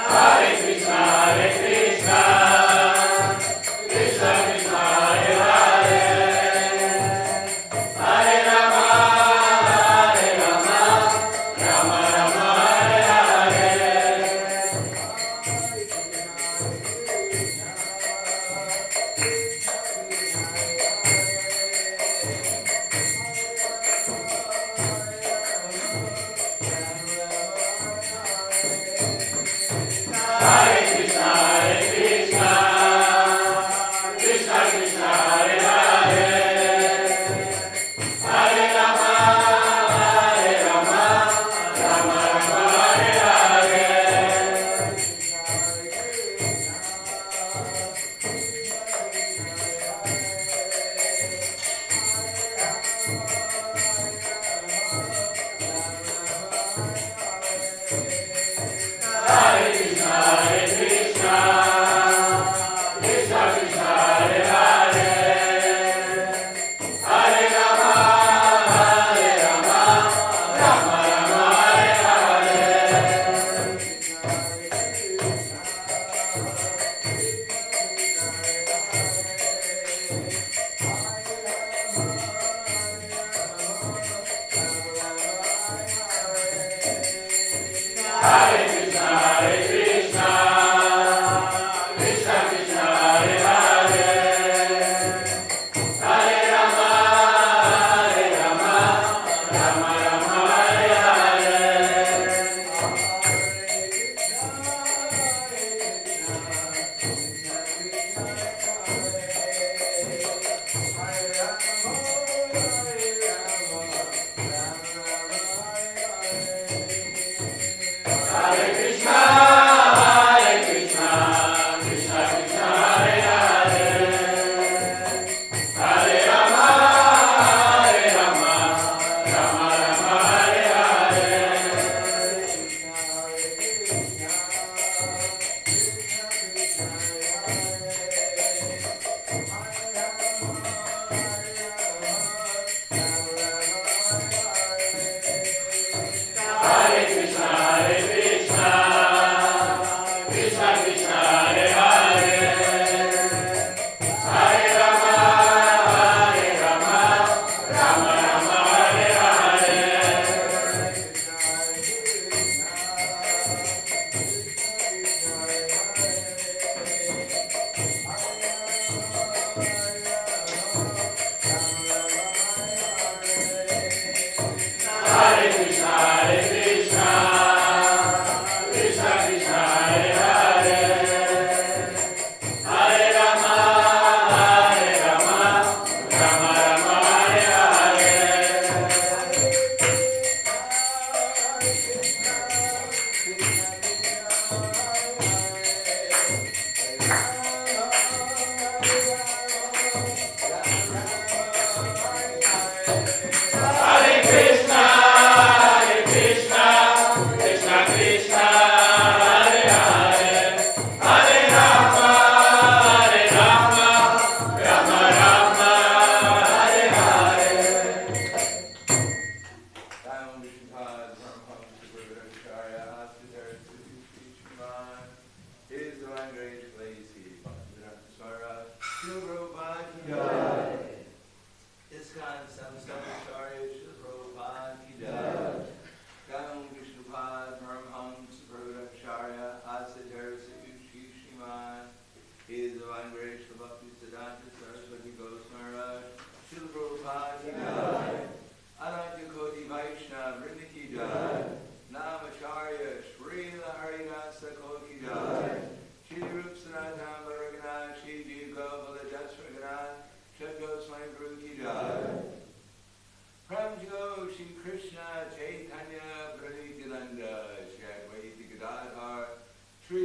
Hare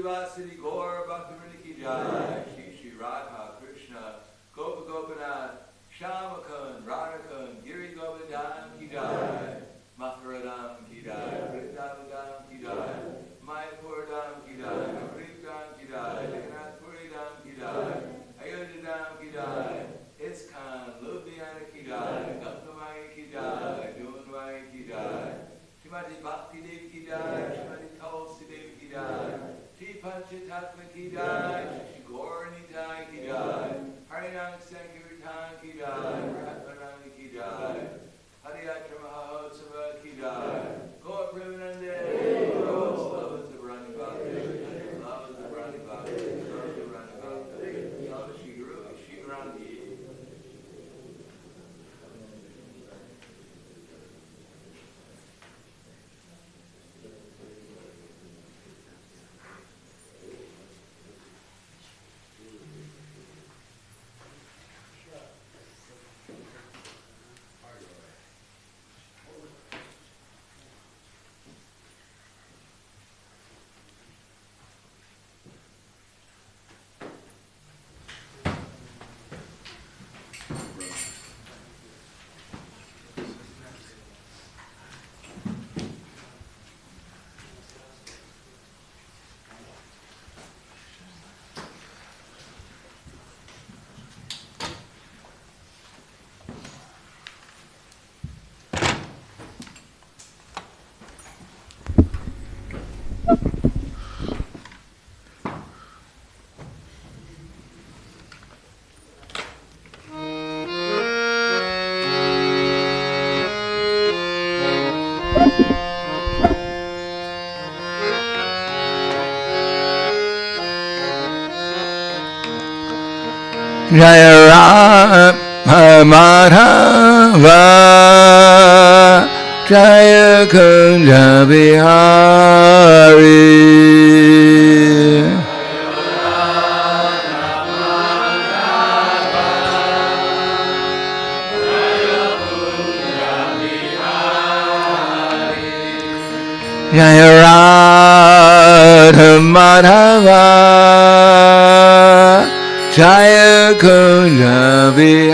Srivasadi Gaur Bhaktivinoda ki jai, Shri Radha Krishna, Gopa Gopinath, Shamakun, Radhakun, Giri Govardhan ki jai, Mathuradam ki jai, Vrindavadam ki jai, Mayapurdam ki jai, Navritdam ki jai, Jagannath Puridam ki jai, Ayodhya ki jai, ISKCON Ljubljana ki jai, Gangamayi ki jai, Duhovni ki jai, Srimati Bhakti Devi ki jai, Srimati Tulsi Devi ki jai, Shri Panchatatma ki jai, Shri Gauranitai ki jai, Harinam Sankirtan ki jai, Ratmanami ki jai, Hariyatra Mahotsava ki jai, Gaur Premanande, Lovas of Rani Bhakti, Lovas of Rani Bhakti, Lovas of Rani Bhakti, Lovas Shri Guru, Shri Rani. Jaya Rama Madhava Jaya Kunja Bihari Jaya Radha Madhava Jaya Kunja Bihari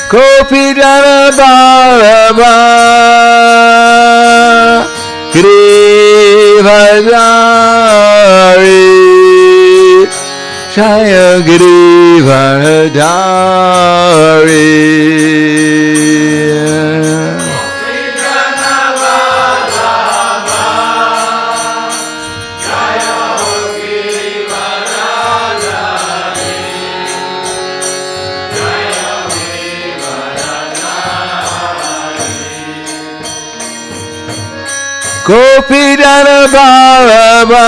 Gopi Jana Ballabha Girivardhari Jaya Girivardhari Gopi Jana Ballabha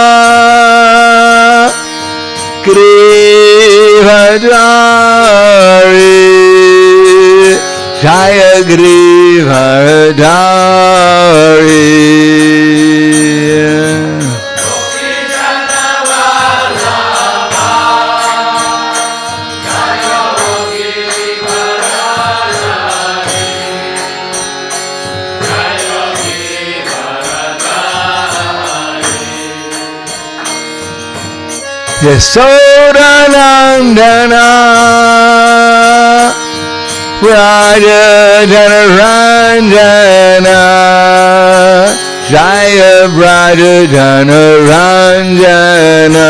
Girivardhari Jaya Girivardhari Yasodanandana Raja Janaranjana Jaya Raja Janaranjana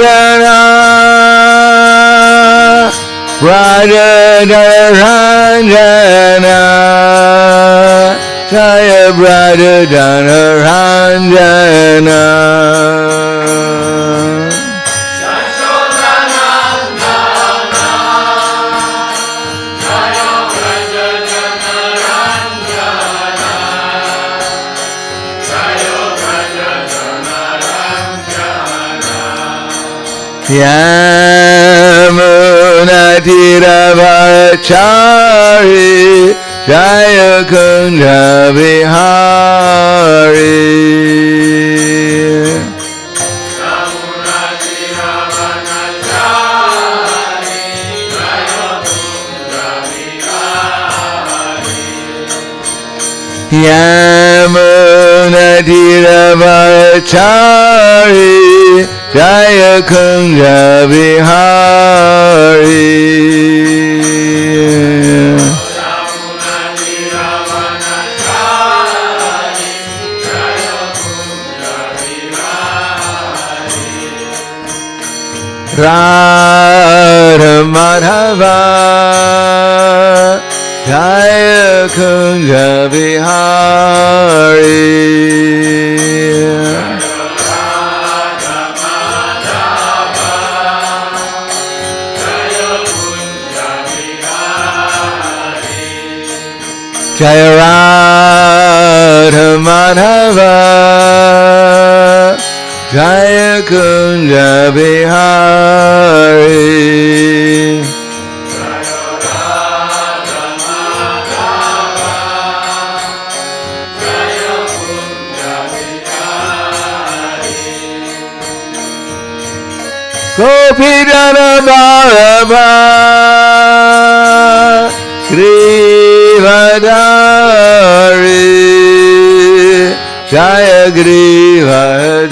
Yasodanandana Raja Janaranjana Jaya Raja Janaranjana Jaya Yamunatiravachari Jaya Kunja Vihari Yamunatiravachari Jaya Kunja Vihari Radha Madhava Jaya Kunja Vihari Jaya Radha Madhava Jaya Kunja Vihari Gopijana Ballabha Grivadari Jaya Grivadari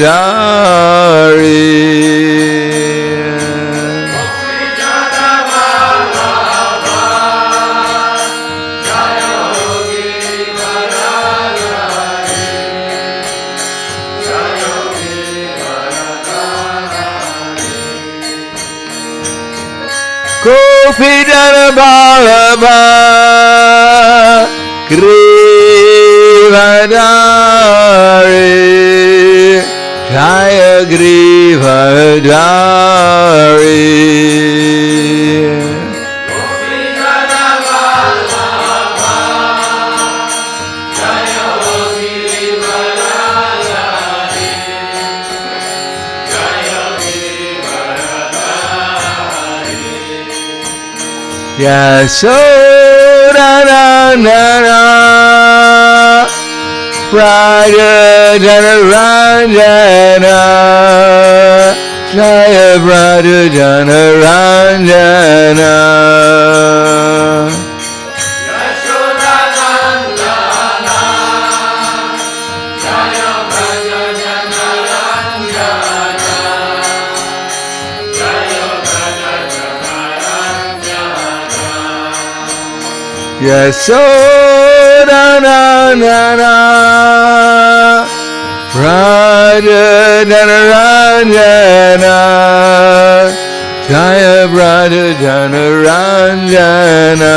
Gopijana Ballabha Grivadari Jaya Grivadari Yasodhanandana Raja Janaranjana Jaya Raja Janaranjana Yasodhanandana Raja Janaranjana Jaya Raja Janaranjana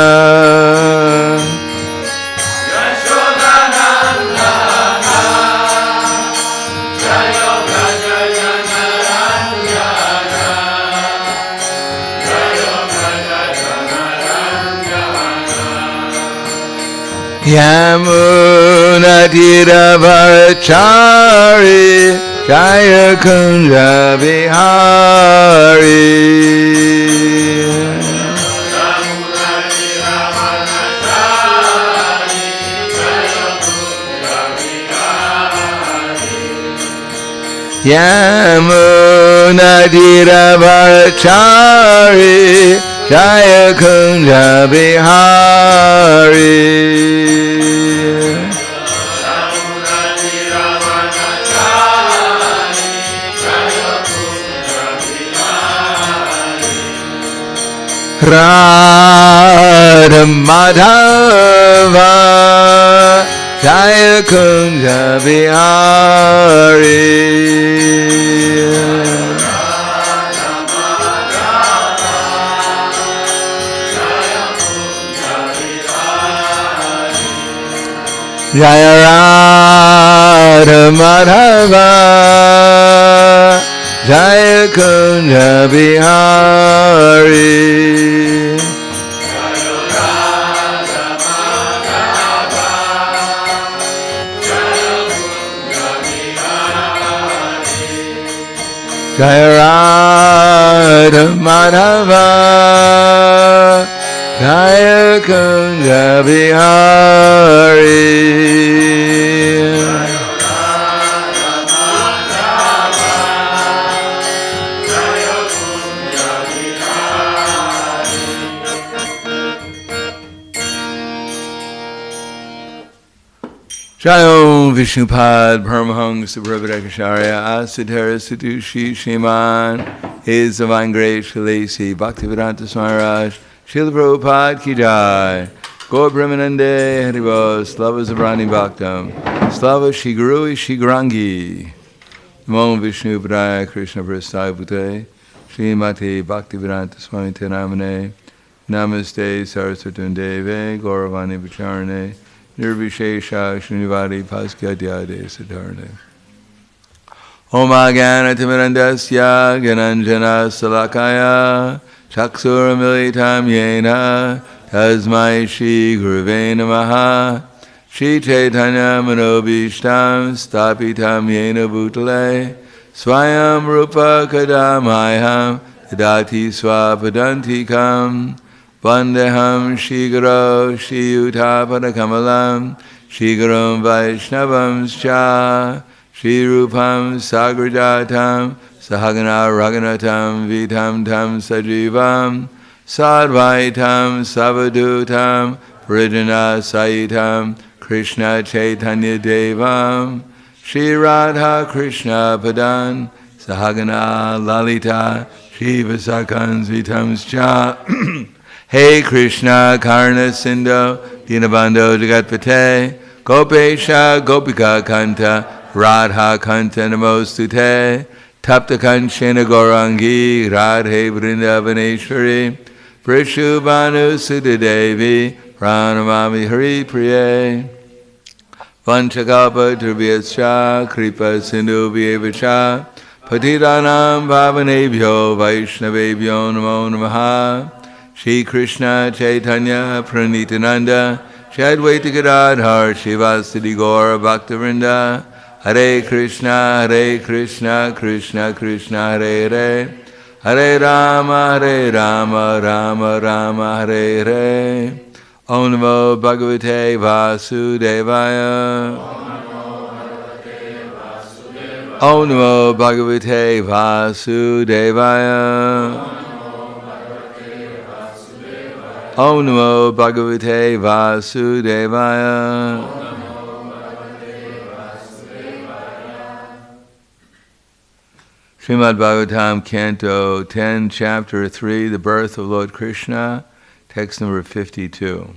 Yamunatiravachari Jaya Kunja Vihari Yamunatiravachari Jaya Kunja Vihari Radha Madhava Jaya Kunja Vihari Jaya Radha Madhava Jaya Kunja Vihari Jaya Radha Madhava Jaya Kunja Bihari. Jayom Vishnupad Paramahansa Prabhadakacharya Asadhara Satushi Shriman His Divine Grace Shalesi Bhaktivedanta Smaraj Srila Prabhupada Ki Jai Gaur Brahmanande Haribo Slava Zabrani Bhaktam Slava Shri Guru Shri Gaurangi Namo Vishnu Padaya Krishna Prasthaya Bhute Srimati Bhaktivedanta Swami Tenamane Namaste Saraswati Deve Gauravani Vacharane Nirvishesha Srinivadi Paskyadyade Siddharne Om Agana Timirandasya Gananjana Salakaya Chaksuramilitam Yena Tasmai Shri Guruve Namaha Shri Chaitanya Manobishtam Stapitam Yena Bhutale Swayam Rupa Kadamayam Tadati Swapadantikam Vandeham Shri Guru Shri Yuta Kamalam Shri Gurum Vaishnavam Scha Shri Rupam Sagrajatam Sahagana Raghunatam Vitam Tam Sajivam Sadvaitam Savadutam Parijana Saitam Krishna Chaitanya Devam Shri Radha Krishna Padan Sahagana Lalita Shri Vasakans Vitam Scha Hey Krishna Karna Sindhu Dinabandho Jagatpate Gopesha Gopika Kanta Radha Kanta Namostute Tapta Kanchena Gaurangi Radhe Vrindavaneshwari Prishubhanu Sudhadevi Pranamami Hari Priye Vanchakalpa Drubhyascha Kripa Sindhu Vyevacha Patitanam Bhavanebhyo Vaishnavebhyo Namo Namaha Shri Krishna Chaitanya Pranitananda Shri Advaita Gadadhar Shivasadi Gaura Bhaktivinoda Hare Krishna Krishna Krishna Hare Hare Hare Rama Rama Rama Hare Hare Om Namo Bhagavate Vasudevaya Om Namo Bhagavate Vasudevaya Om Namo Bhagavate Vasudevaya. Srimad Bhagavatam, Canto 10, Chapter 3, The Birth of Lord Krishna, text number 52.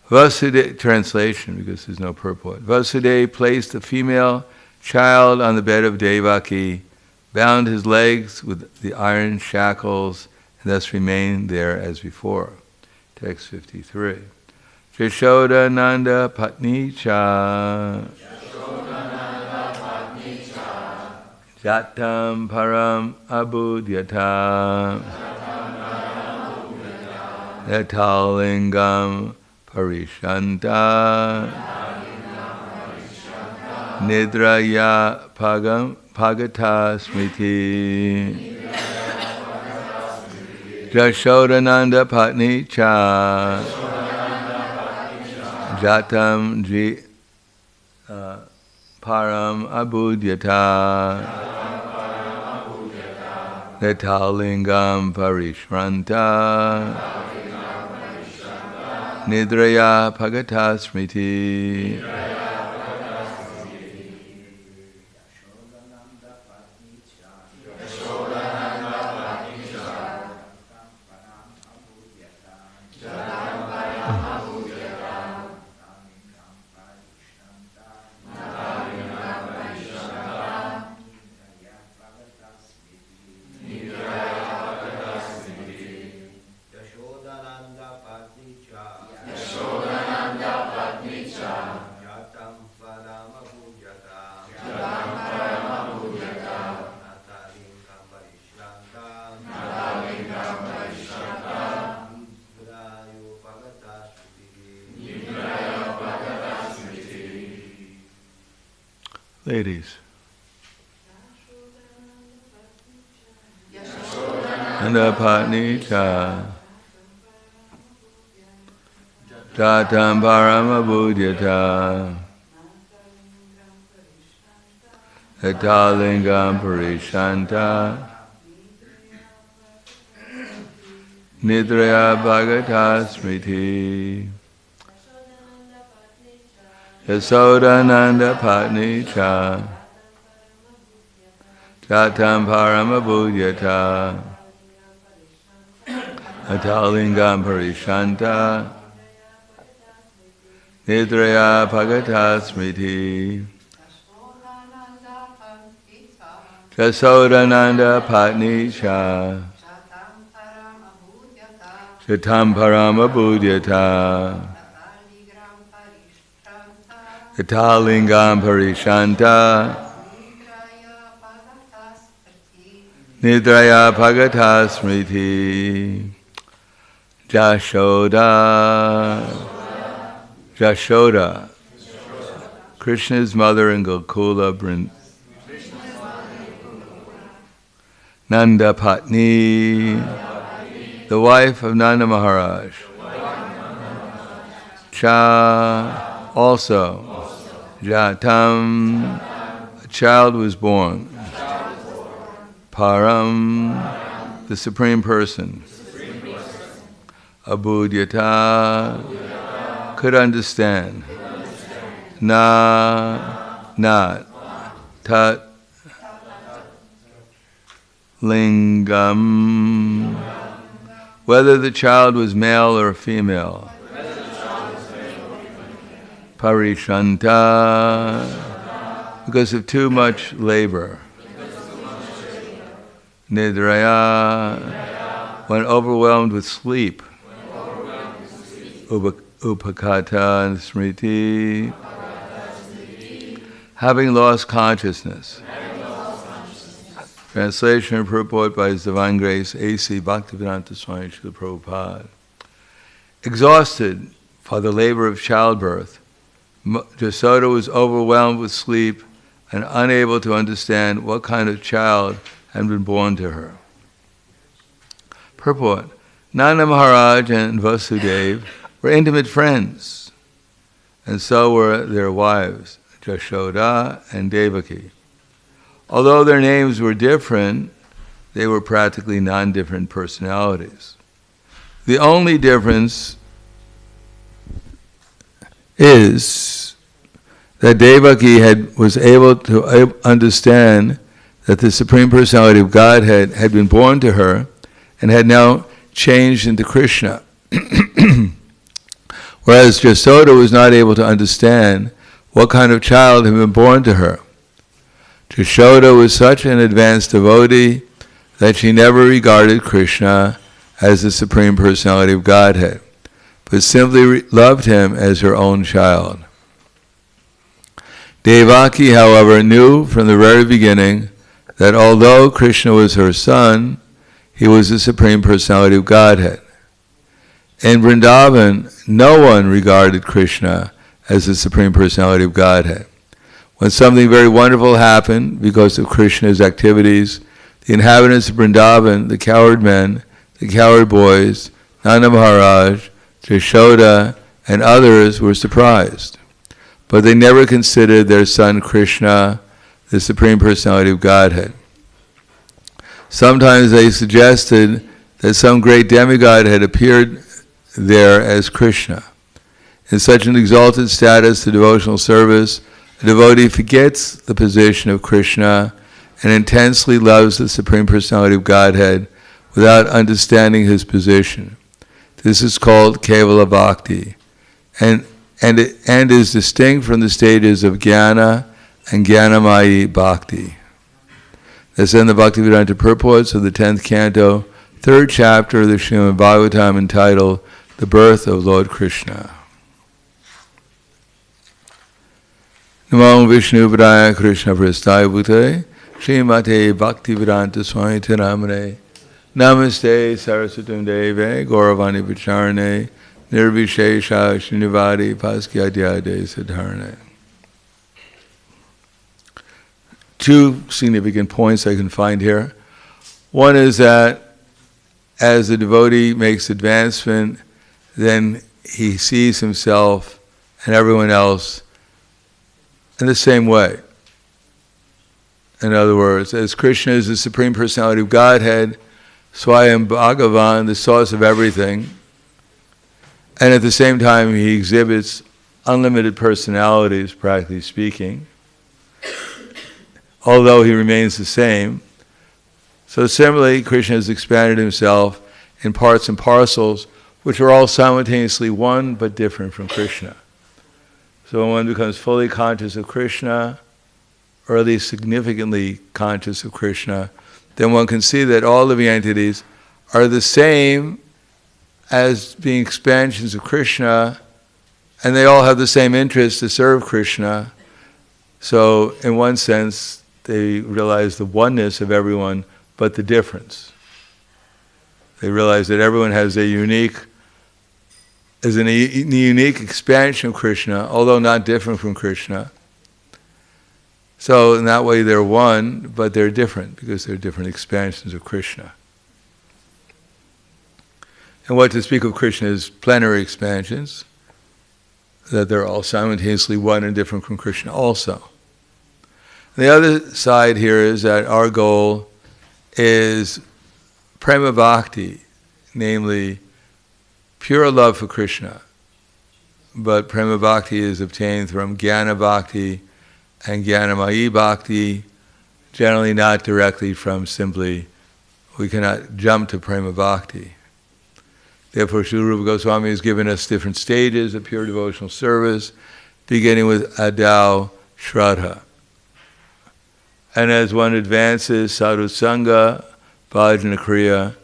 Vasudeva, translation, because there's no purport. Vasudeva placed the female child on the bed of Devaki, bound his legs with the iron shackles, and thus remained there as before. Text 53. Jashodananda Patni Cha Jatam Param Abhudyata Yatalingam Parishanta Nidraya Pagata Smriti Jashodananda Patni Cha Jatam Param Abhudyata Netalingam Parishranta Nidraya Pagata Smriti. Ladies. Patni cha Jatam Parama Buddhyata Etalingam Parishanta Nidraya Bhagata Smriti Yasodananda Patni cha Jatam Parama Buddhyata Atalingam Parishanta Nidraya Bhagata Smriti Yasodananda Patni cha Jatam Parama Buddhyata Atalingam Parishanta Nidraya Bhagata Smriti Jashoda Krishna's mother in Gokula Nanda Patni, the wife of Nanda Maharaj. Cha, also. Jatam, a child was born. Param, the Supreme Person. Abhudyata, could understand. Na, not. Tat, lingam, whether the child was male or female. Parishanta, because of too much labor. Nidraya, when overwhelmed with sleep. Upakata and smriti, having lost consciousness. Translation and purport by His Divine Grace A.C. Bhaktivedanta Swami Srila Prabhupada. Exhausted by the labor of childbirth, Jasoda was overwhelmed with sleep and unable to understand what kind of child had been born to her. Purport. Nanda Maharaj and Vasudeva were intimate friends, and so were their wives, Jashoda and Devaki. Although their names were different, they were practically non-different personalities. The only difference is that Devaki was able to understand that the Supreme Personality of Godhead had been born to her and had now changed into Krishna. Whereas Jasoda was not able to understand what kind of child had been born to her. Jashoda was such an advanced devotee that she never regarded Krishna as the Supreme Personality of Godhead, but simply loved him as her own child. Devaki, however, knew from the very beginning that although Krishna was her son, he was the Supreme Personality of Godhead. In Vrindavan, no one regarded Krishna as the Supreme Personality of Godhead. When something very wonderful happened because of Krishna's activities, the inhabitants of Vrindavan, the cowherd men, the cowherd boys, Nanda Maharaj, Jashoda, and others were surprised. But they never considered their son Krishna the Supreme Personality of Godhead. Sometimes they suggested that some great demigod had appeared there as Krishna. In such an exalted status of devotional service, a devotee forgets the position of Krishna and intensely loves the Supreme Personality of Godhead without understanding his position. This is called Kevala Bhakti, and is distinct from the stages of Jnana and Jnanamayi Bhakti. That's in the Bhaktivedanta Purports of the 10th canto, 3rd chapter of the Srimad Bhagavatam, entitled The Birth of Lord Krishna. Namo Vishnu Padaya Krishna Prastaya Bhute Srimate Bhaktivedanta Swami Tiramane Namaste Saraswatam Deve Gauravani Pacharane Nirvishesha Srinivadi Paskyadyade Siddharane. Two significant points I can find here. One is that as the devotee makes advancement, then he sees himself and everyone else in the same way. In other words, as Krishna is the Supreme Personality of Godhead, Swayam Bhagavan, the source of everything, and at the same time he exhibits unlimited personalities, practically speaking, although he remains the same. So similarly, Krishna has expanded himself in parts and parcels, which are all simultaneously one but different from Krishna. So when one becomes fully conscious of Krishna, or at least significantly conscious of Krishna, then one can see that all living entities are the same as being expansions of Krishna, and they all have the same interest to serve Krishna. So in one sense, they realize the oneness of everyone, but the difference. They realize that everyone has a unique expansion of Krishna, although not different from Krishna. So in that way they're one, but they're different because they're different expansions of Krishna. And what to speak of Krishna's plenary expansions, that they're all simultaneously one and different from Krishna also. The other side here is that our goal is prema bhakti, namely pure love for Krishna. But prema bhakti is obtained from jnana bhakti and jnanamayi bhakti, generally not directly from simply, we cannot jump to prema bhakti. Therefore, Srila Rupa Goswami has given us different stages of pure devotional service, beginning with adau shraddha. And as one advances sadhu sangha, bhajana kriya,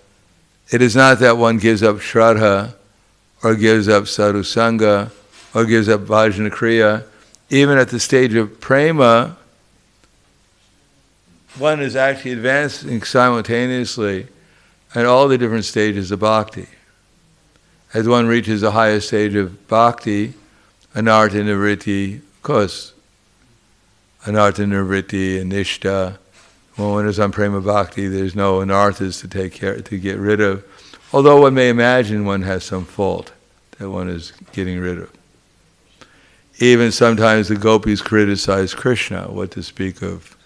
it is not that one gives up shraddha, or gives up sadhu sangha, or gives up bhajana kriya. Even at the stage of prema, one is actually advancing simultaneously at all the different stages of bhakti. As one reaches the highest stage of bhakti, anartha nivritti, of course, anartha nivritti and nishta. When one is on prema bhakti, there's no anarthas to get rid of. Although one may imagine one has some fault that one is getting rid of. Even sometimes the gopis criticize Krishna, what to speak of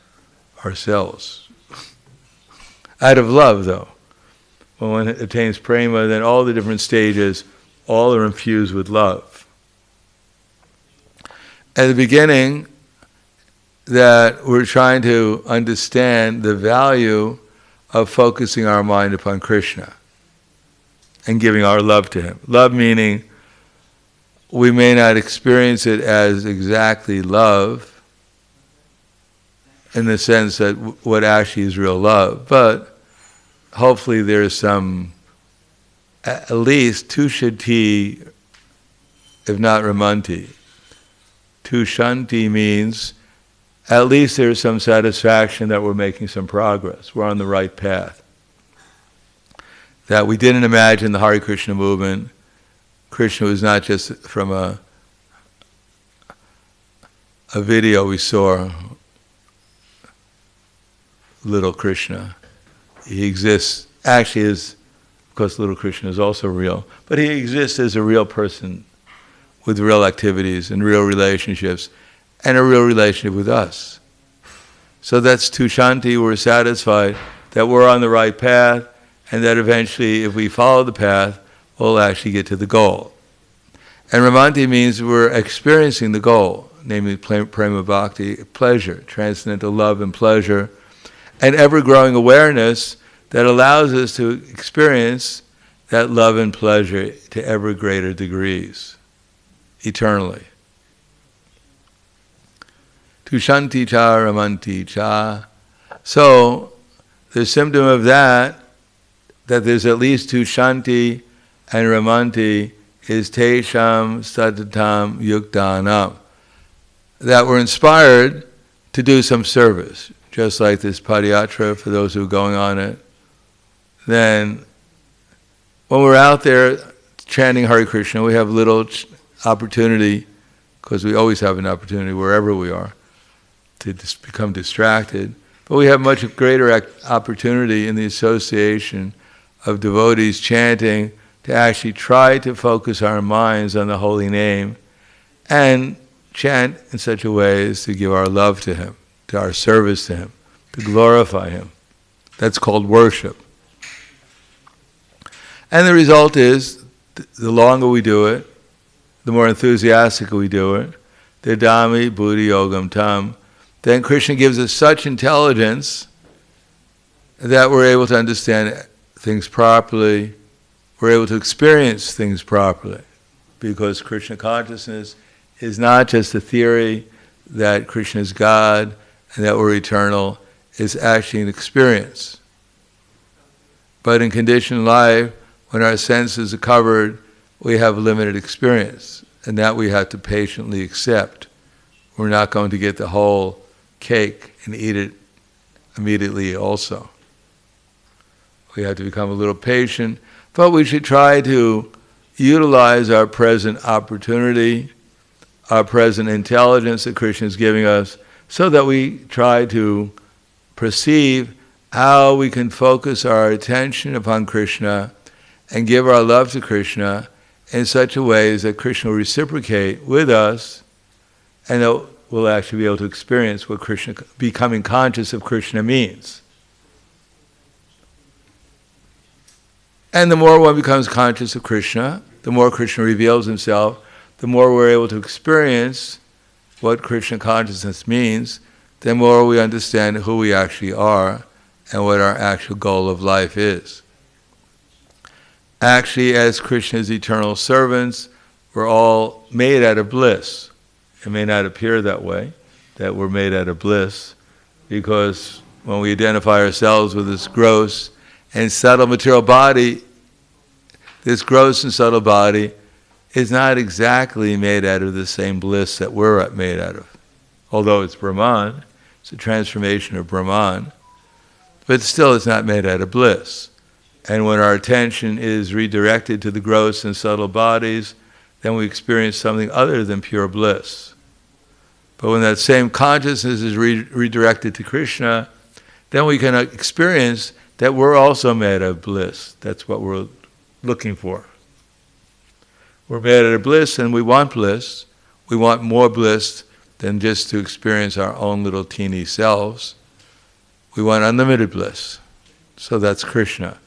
ourselves. Out of love, though. When one attains prema, then all the different stages, all are infused with love. At the beginning, that we're trying to understand the value of focusing our mind upon Krishna and giving our love to Him. Love meaning we may not experience it as exactly love in the sense that what actually is real love, but hopefully there's some, at least tushanti, if not ramanti. Tushanti means at least there's some satisfaction that we're making some progress. We're on the right path. That we didn't imagine the Hare Krishna movement. Krishna was not just from a video we saw, little Krishna. He exists, actually is, of course little Krishna is also real, but he exists as a real person with real activities and real relationships and a real relationship with us. So that's tushanti, we're satisfied that we're on the right path and that eventually if we follow the path, we'll actually get to the goal. And ramanti means we're experiencing the goal, namely prema bhakti, pleasure, transcendental love and pleasure, and ever-growing awareness that allows us to experience that love and pleasure to ever greater degrees, eternally. Tushanti cha ramanti cha. So, the symptom of that there's at least tushanti and ramanti, is tesham satatam yuktanam. That we're inspired to do some service. Just like this padayatra, for those who are going on it, then when we're out there chanting Hare Krishna, we have little opportunity, because we always have an opportunity wherever we are, to become distracted. But we have much greater opportunity in the association of devotees chanting to actually try to focus our minds on the holy name and chant in such a way as to give our love to Him, to our service to Him, to glorify Him. That's called worship. And the result is, the longer we do it, the more enthusiastic we do it, the dhammi buddhi yogam tam, then Krishna gives us such intelligence that we're able to understand things properly, we're able to experience things properly. Because Krishna consciousness is not just a theory that Krishna is God and that we're eternal, it's actually an experience. But in conditioned life, when our senses are covered, we have limited experience, and that we have to patiently accept. We're not going to get the whole cake and eat it immediately also. We have to become a little patient, but we should try to utilize our present opportunity, our present intelligence that Krishna is giving us, so that we try to perceive how we can focus our attention upon Krishna and give our love to Krishna in such a way that Krishna will reciprocate with us, and that we'll actually be able to experience what Krishna, becoming conscious of Krishna means. And the more one becomes conscious of Krishna, the more Krishna reveals himself, the more we're able to experience what Krishna consciousness means, the more we understand who we actually are and what our actual goal of life is. Actually, as Krishna's eternal servants, we're all made out of bliss. It may not appear that way, that we're made out of bliss, because when we identify ourselves with this gross and subtle material body, this gross and subtle body is not exactly made out of the same bliss that we're made out of. Although it's Brahman, it's a transformation of Brahman, but still it's not made out of bliss. And when our attention is redirected to the gross and subtle bodies, then we experience something other than pure bliss. But when that same consciousness is redirected to Krishna, then we can experience that we're also made of bliss. That's what we're looking for. We're made out of bliss, and we want bliss. We want more bliss than just to experience our own little teeny selves. We want unlimited bliss. So that's Krishna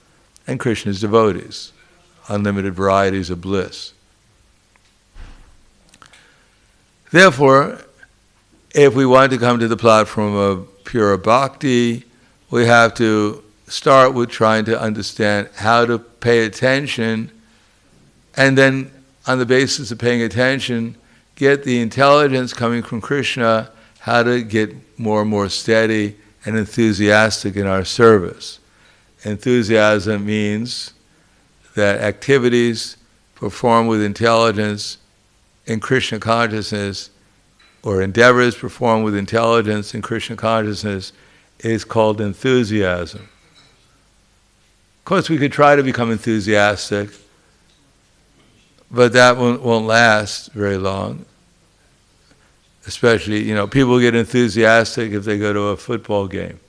and Krishna's devotees. Unlimited varieties of bliss. Therefore, if we want to come to the platform of pure bhakti, we have to start with trying to understand how to pay attention, and then on the basis of paying attention, get the intelligence coming from Krishna, how to get more and more steady and enthusiastic in our service. Enthusiasm means that activities performed with intelligence in Krishna consciousness, or endeavors performed with intelligence in Krishna consciousness, is called enthusiasm. Of course, we could try to become enthusiastic, but that won't last very long. Especially, people get enthusiastic if they go to a football game.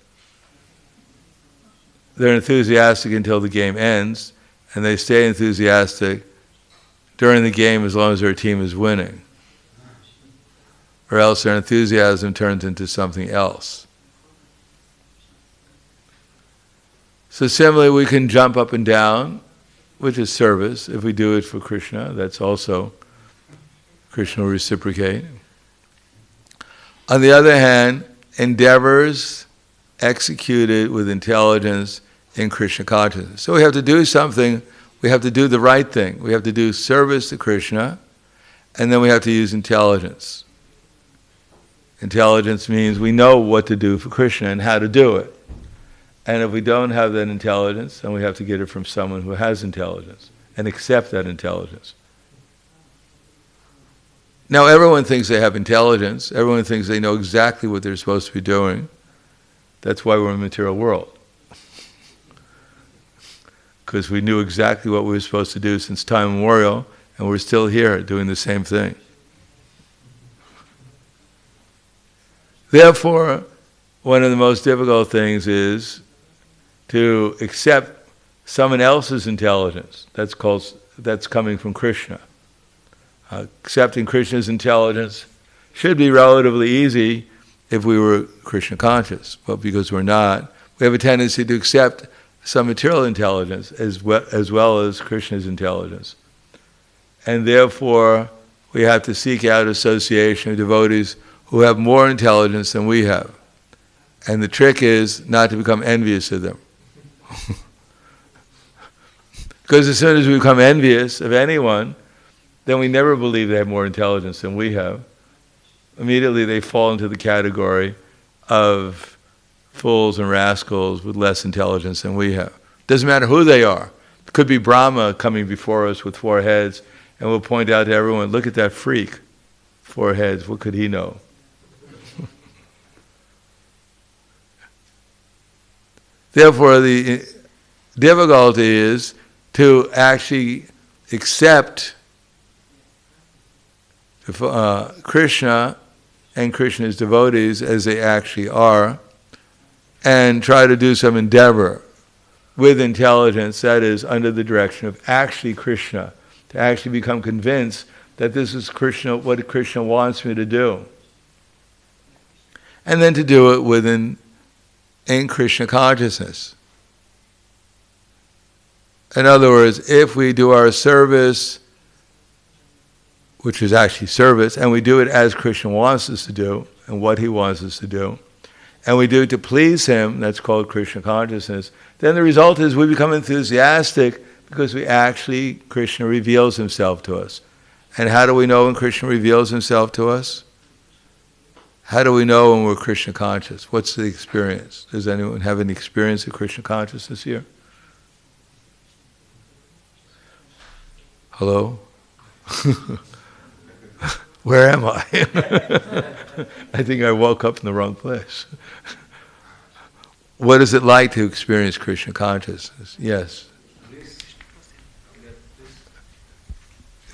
They're enthusiastic until the game ends, and they stay enthusiastic during the game as long as their team is winning. Or else their enthusiasm turns into something else. So similarly, we can jump up and down, which is service. If we do it for Krishna, that's also, Krishna will reciprocate. On the other hand, endeavors executed with intelligence in Krishna consciousness. So we have to do something, we have to do the right thing. We have to do service to Krishna, and then we have to use intelligence. Intelligence means we know what to do for Krishna and how to do it. And if we don't have that intelligence, then we have to get it from someone who has intelligence and accept that intelligence. Now, everyone thinks they have intelligence. Everyone thinks they know exactly what they're supposed to be doing. That's why we're in the material world. Because we knew exactly what we were supposed to do since time immemorial, and we're still here doing the same thing. Therefore, one of the most difficult things is to accept someone else's intelligence. That's coming from Krishna. Accepting Krishna's intelligence should be relatively easy if we were Krishna conscious, but because we're not, we have a tendency to accept some material intelligence as well as Krishna's intelligence. And therefore, we have to seek out association of devotees who have more intelligence than we have. And the trick is not to become envious of them. Because as soon as we become envious of anyone, then we never believe they have more intelligence than we have. Immediately they fall into the category of fools and rascals with less intelligence than we have. Doesn't matter who they are. It could be Brahma coming before us with 4 heads, and we'll point out to everyone, look at that freak, 4 heads, what could he know? Therefore, the difficulty is to actually accept Krishna and Krishna's devotees as they actually are, and try to do some endeavor with intelligence that is under the direction of actually Krishna, to actually become convinced that this is Krishna, what Krishna wants me to do. And then to do it within in Krishna consciousness. In other words, if we do our service, which is actually service, and we do it as Krishna wants us to do, and what he wants us to do, and we do it to please him, that's called Krishna consciousness, then the result is we become enthusiastic because Krishna reveals himself to us. And how do we know when Krishna reveals himself to us? How do we know when we're Krishna conscious? What's the experience? Does anyone have any experience of Krishna consciousness here? Hello? Where am I? I think I woke up in the wrong place. What is it like to experience Krishna consciousness? Yes.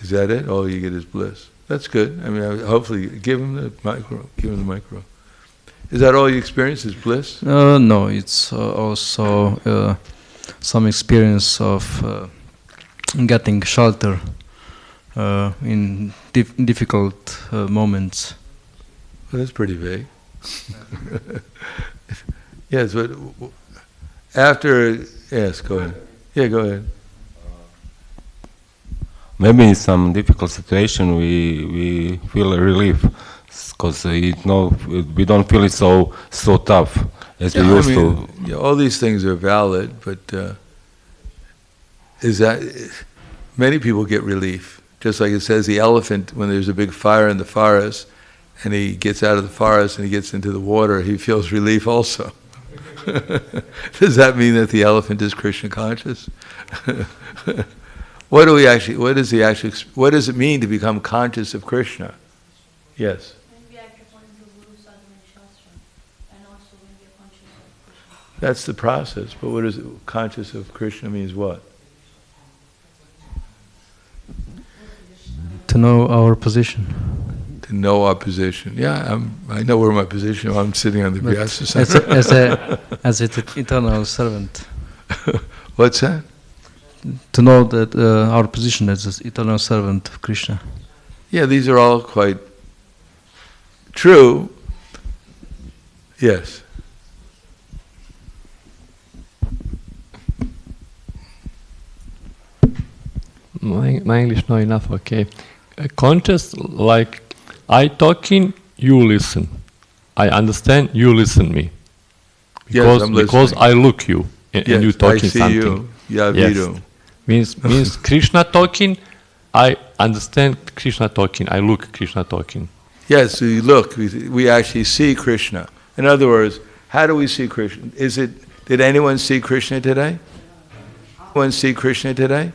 Is that it? All you get is bliss. That's good. I mean, hopefully, give him the microphone. Is that all you experience, is bliss? No, it's also some experience of getting shelter in difficult moments. Well, that's pretty vague. Yes, but after, yes, go ahead. Yeah, go ahead. Maybe in some difficult situation we feel a relief because we don't feel it so tough as we used to. Yeah, all these things are valid, but many people get relief. Just like it says, the elephant, when there's a big fire in the forest, and he gets out of the forest and he gets into the water, he feels relief also. Does that mean that the elephant is Krishna conscious? What does it mean to become conscious of Krishna? Yes. That's the process, but what is it? Conscious of Krishna means what? To know our position. To know our position. Yeah, I know where my position is. I'm sitting on the Vyasa center. As an eternal servant. What's that? To know that our position as an eternal servant of Krishna. Yeah, these are all quite true. Yes. My English not enough, okay. Conscious, like I talking, you listen. I understand, you listen me. Because I look you and you talking something. You. Yeah, yes. Means Krishna talking, I understand Krishna talking, I look Krishna talking. Yes, we look, we actually see Krishna. In other words, how do we see Krishna? Did anyone see Krishna today? Anyone see Krishna today?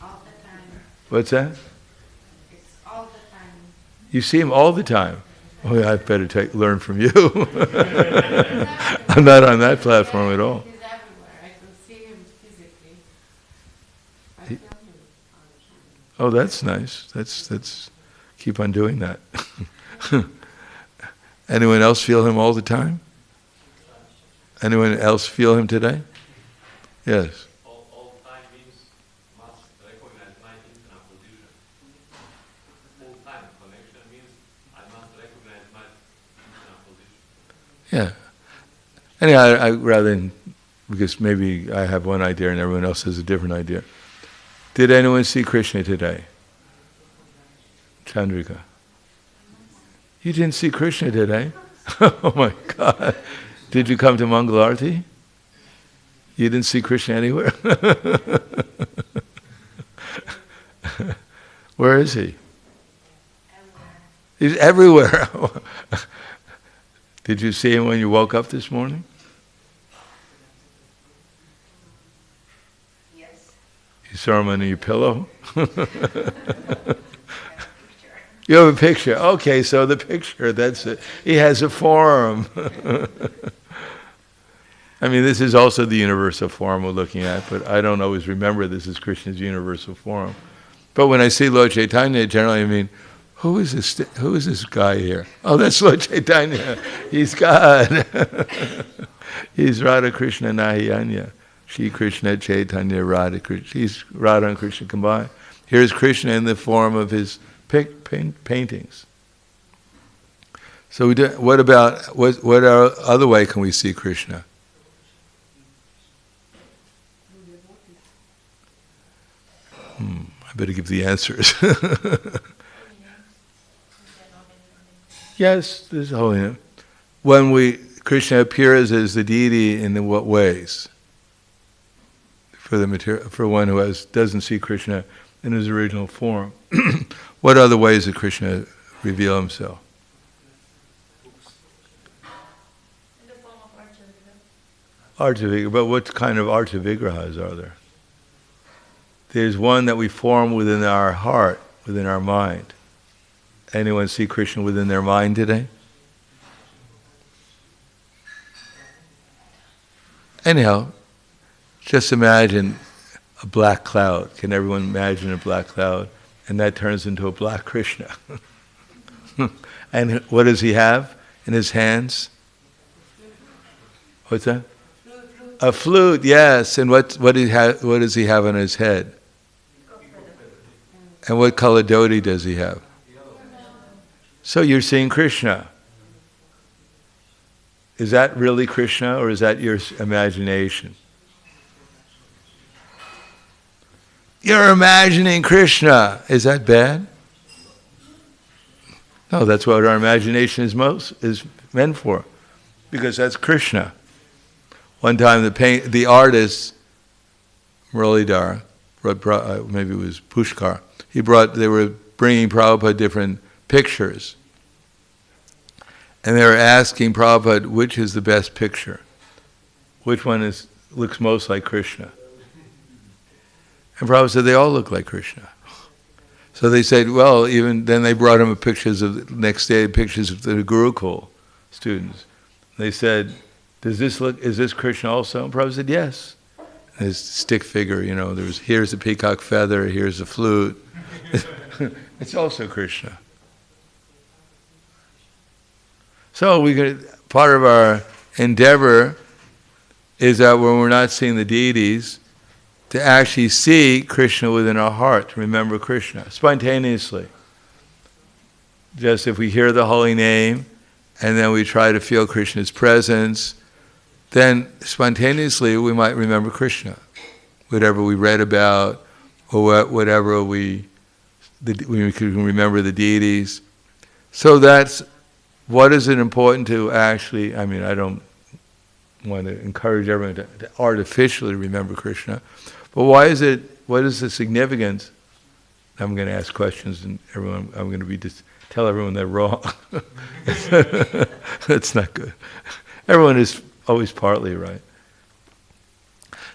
All the time. What's that? It's all the time. You see him all the time. Oh, yeah, I better learn from you. I'm not on that platform at all. He's everywhere. I can see him physically. I feel him. Oh, that's nice. That's keep on doing that. Anyone else feel him all the time? Anyone else feel him today? Yes. All Anyhow, I rather than, because maybe I have one idea and everyone else has a different idea. Did anyone see Krishna today? Chandrika. You didn't see Krishna today? Oh my God. Did you come to Mangalarti? You didn't see Krishna anywhere? Where is he? He's everywhere. Did you see him when you woke up this morning? Yes. You saw him under your pillow? You have a picture. Okay, so the picture, that's it. He has a form. I mean, this is also the universal form we're looking at, but I don't always remember this is Krishna's universal form. But when I see Lord Chaitanya, generally I mean, who is this guy here? Oh, that's Lord Chaitanya. He's God. He's Radha Krishna Nahiyanya. Shri Krishna Chaitanya Radha Krishna. He's Radha and Krishna combined. Here's Krishna in the form of his paintings. So what other way can we see Krishna? I better give the answers. Yes, this is holy. When Krishna appears as the deity, in what ways? For one who doesn't see Krishna in his original form. What other ways did Krishna reveal himself? In the form of Archa-vigraha. Archa-vigraha, but what kind of Archa-vigrahas are there? There's one that we form within our heart, within our mind. Anyone see Krishna within their mind today? Anyhow, just imagine a black cloud. Can everyone imagine a black cloud? And that turns into a black Krishna. And what does he have in his hands? What's that? A flute, yes. And what does he have on his head? And what color dhoti does he have? So you're seeing Krishna. Is that really Krishna, or is that your imagination? You're imagining Krishna. Is that bad? No, that's what our imagination is meant for, because that's Krishna. One time the artist Muralidhar brought, maybe it was Pushkar. They were bringing Prabhupada different pictures, and they were asking Prabhupada, which is the best picture? Which one looks most like Krishna? And Prabhupada said, they all look like Krishna. So they said, well, even then they brought him pictures of the next day, pictures of the Gurukul students. They said, is this Krishna also? And Prabhupada said, yes. And his stick figure, here's a peacock feather, here's a flute. It's also Krishna. So part of our endeavor is that when we're not seeing the deities, to actually see Krishna within our heart, to remember Krishna, spontaneously. Just if we hear the holy name, and then we try to feel Krishna's presence, then spontaneously we might remember Krishna. Whatever we read about, or whatever we can remember the deities. So what is it important to actually, I don't want to encourage everyone to artificially remember Krishna, but what is the significance? I'm going to ask questions, and I'm going to tell everyone they're wrong. That's not good. Everyone is always partly right.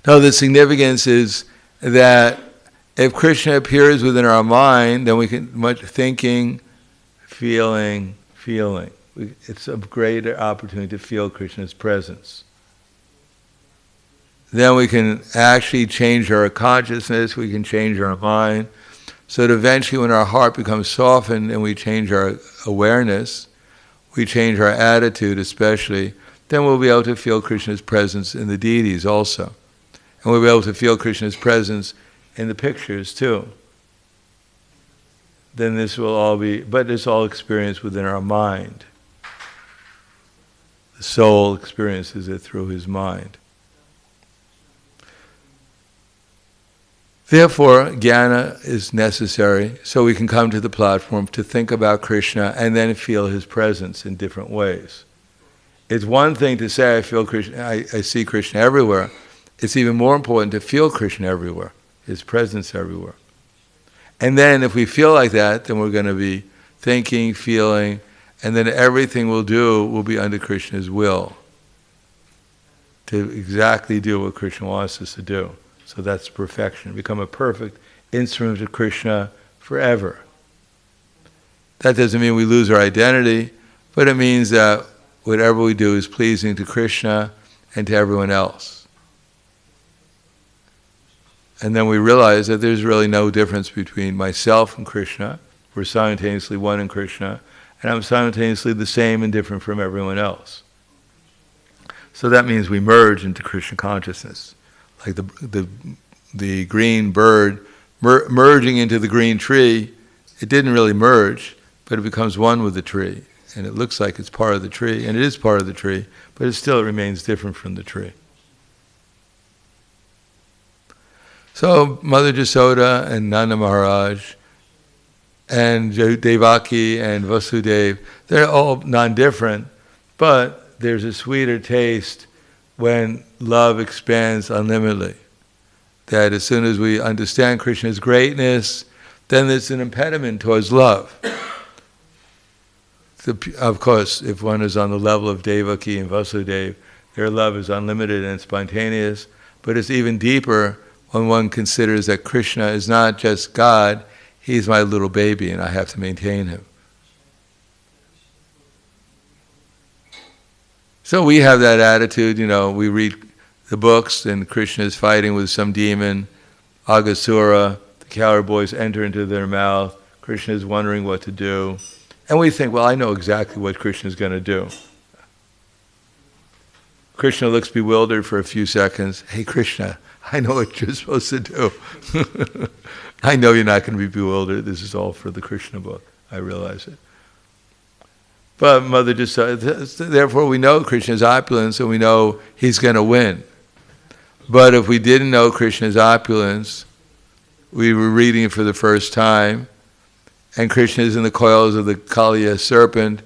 No, the significance is that if Krishna appears within our mind, then we can much thinking, feeling. It's a greater opportunity to feel Krishna's presence. Then we can actually change our consciousness, we can change our mind, so that eventually when our heart becomes softened and we change our awareness, we change our attitude especially, then we'll be able to feel Krishna's presence in the deities also. And we'll be able to feel Krishna's presence in the pictures too. Then this will all be, but it's all experienced within our mind. The soul experiences it through his mind. Therefore, jnana is necessary so we can come to the platform to think about Krishna and then feel his presence in different ways. It's one thing to say, I feel Krishna, I see Krishna everywhere. It's even more important to feel Krishna everywhere, his presence everywhere. And then if we feel like that, then we're going to be thinking, feeling, and then everything we'll do will be under Krishna's will to exactly do what Krishna wants us to do. So that's perfection. Become a perfect instrument of Krishna forever. That doesn't mean we lose our identity, but it means that whatever we do is pleasing to Krishna and to everyone else. And then we realize that there's really no difference between myself and Krishna. We're simultaneously one in Krishna, and I'm simultaneously the same and different from everyone else. So that means we merge into Krishna consciousness. Like the green bird merging into the green tree, it didn't really merge, but it becomes one with the tree. And it looks like it's part of the tree, and it is part of the tree, but it still remains different from the tree. So Mother Jasoda and Nanda Maharaj and Devaki and Vasudeva, they're all non-different, but there's a sweeter taste when love expands unlimitedly. That as soon as we understand Krishna's greatness, then there's an impediment towards love. Of course, if one is on the level of Devaki and Vasudeva, their love is unlimited and spontaneous, but it's even deeper when one considers that Krishna is not just God, he's my little baby and I have to maintain him. So we have that attitude, we read the books and Krishna is fighting with some demon, Aghasura, the cowherd boys enter into their mouth, Krishna is wondering what to do. And we think, well, I know exactly what Krishna is going to do. Krishna looks bewildered for a few seconds. Hey Krishna, I know what you're supposed to do. I know you're not going to be bewildered. This is all for the Krishna book. I realize it. But Mother therefore we know Krishna's opulence and we know he's going to win. But if we didn't know Krishna's opulence, we were reading it for the first time, and Krishna is in the coils of the Kaliya serpent,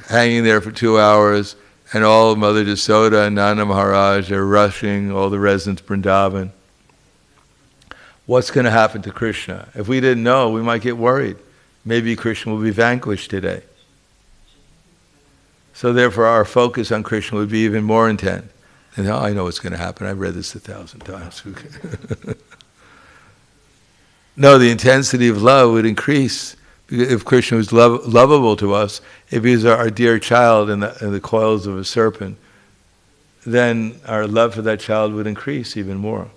hanging there for 2 hours, and all of Mother Jasoda and Nanda Maharaj are rushing, all the residents of Vrindavan. What's going to happen to Krishna? If we didn't know, we might get worried. Maybe Krishna will be vanquished today. So therefore our focus on Krishna would be even more intent. And I know what's going to happen. I've read this 1,000 times. No, the intensity of love would increase. If Krishna was lovable to us, if he was our dear child in the coils of a serpent, then our love for that child would increase even more.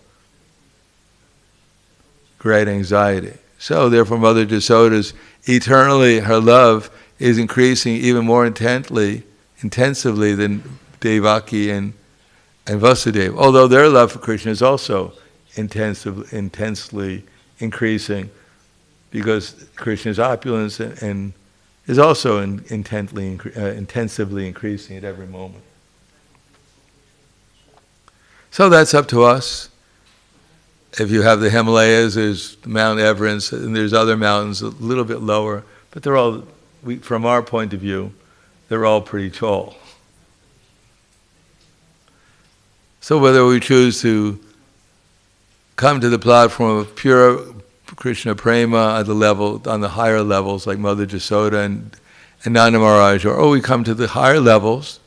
Great anxiety. So therefore Mother Jasoda's eternally, her love is increasing even more intensively than Devaki and Vasudeva. Although their love for Krishna is also intensely increasing, because Krishna's opulence and is also intensively increasing at every moment. So that's up to us. If you have the Himalayas, there's Mount Everest, and there's other mountains a little bit lower, but they're all, from our point of view, they're all pretty tall. So whether we choose to come to the platform of pure Krishna prema on the higher levels like Mother Jasoda and Nanda Maharaj, or we come to the higher levels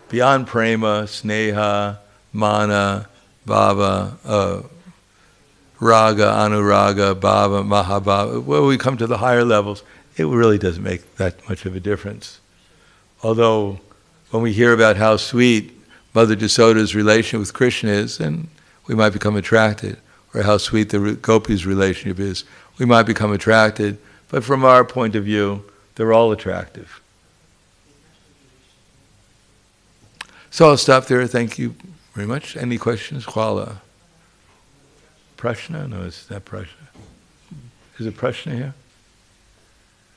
beyond prema, sneha, mana, bhava, raga, anuraga, bhava, mahabhava, where we come to the higher levels, it really doesn't make that much of a difference. Although when we hear about how sweet Mother Jasoda's relation with Krishna is, then we might become attracted, or how sweet the gopis' relationship is, we might become attracted, but from our point of view, they're all attractive. So I'll stop there. Thank you very much. Any questions? Hvala. Prashna? No, it's not Prashna. Is it Prashna here?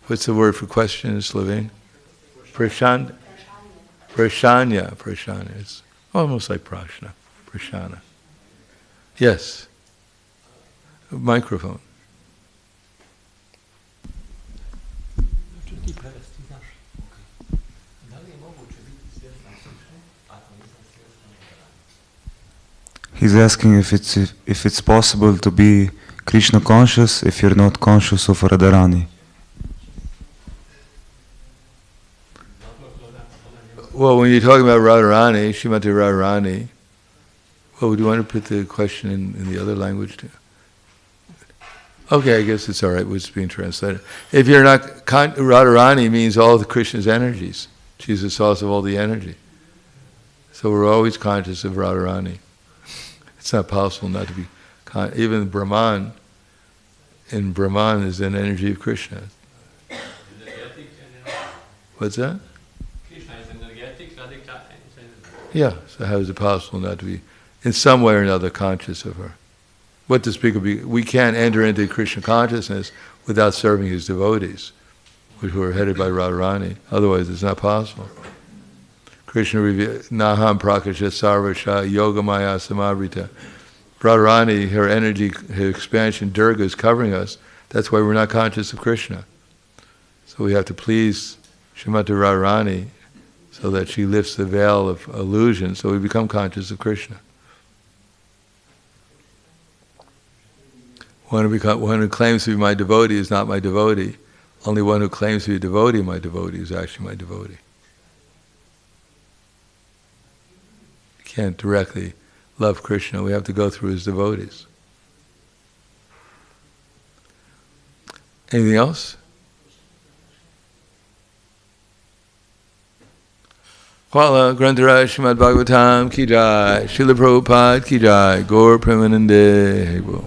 What's the word for question in Slovene? Prashant? Prashanya. Prashanya. It's almost like prashna. Prashana. Yes. Microphone. He's asking if it's possible to be Krishna conscious if you're not conscious of Radharani. Well, when you're talking about Radharani, Srimati Radharani, well, do you want to put the question in the other language too? Okay, I guess it's all right. It's being translated. If you're not, Radharani means all of Krishna's energies. She's the source of all the energy. So we're always conscious of Radharani. It's not possible not to be even Brahman. In Brahman is an energy of Krishna. What's that? Krishna is energetic, Radhika is energetic. Yeah, so how is it possible not to be, in some way or another, conscious of her? What does speaker be? We can't enter into Krishna consciousness without serving his devotees, who are headed by Radharani. Otherwise, it's not possible. Krishna revealed, Naham Prakasha Sarvasha Yogamaya Samavrita. Radharani, her energy, her expansion, Durga is covering us. That's why we're not conscious of Krishna. So we have to please Srimati Radharani so that she lifts the veil of illusion so we become conscious of Krishna. One who claims to be my devotee is not my devotee. Only one who claims to be a devotee, my devotee, is actually my devotee. You can't directly love Krishna. We have to go through his devotees. Anything else? Kvala Granthara Srimad Bhagavatam Ki Jai, Srila Prabhupada Ki Jai, Gaur Premanande.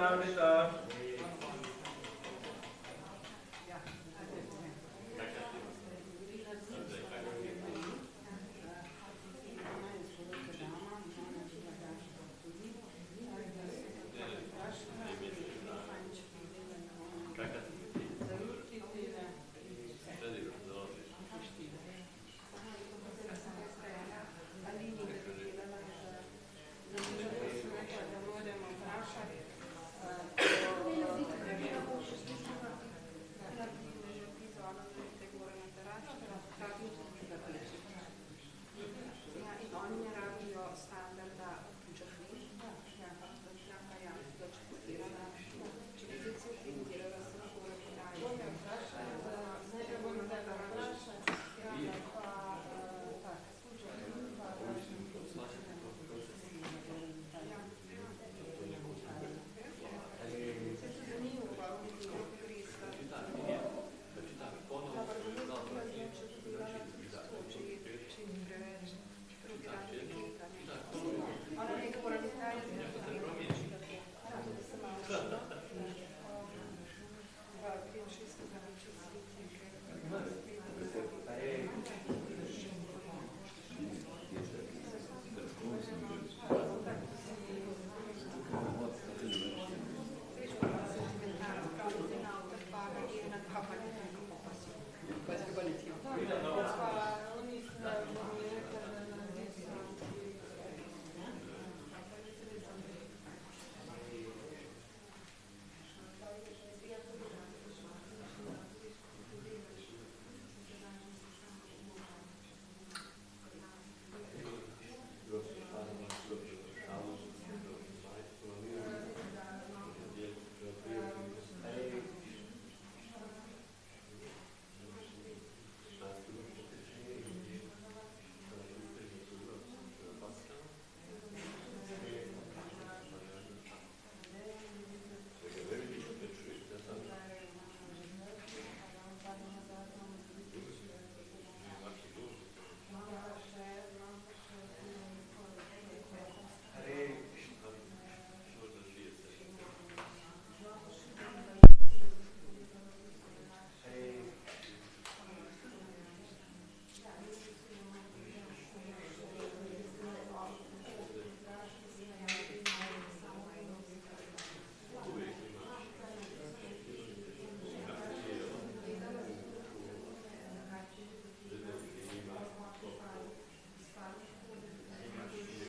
Amrita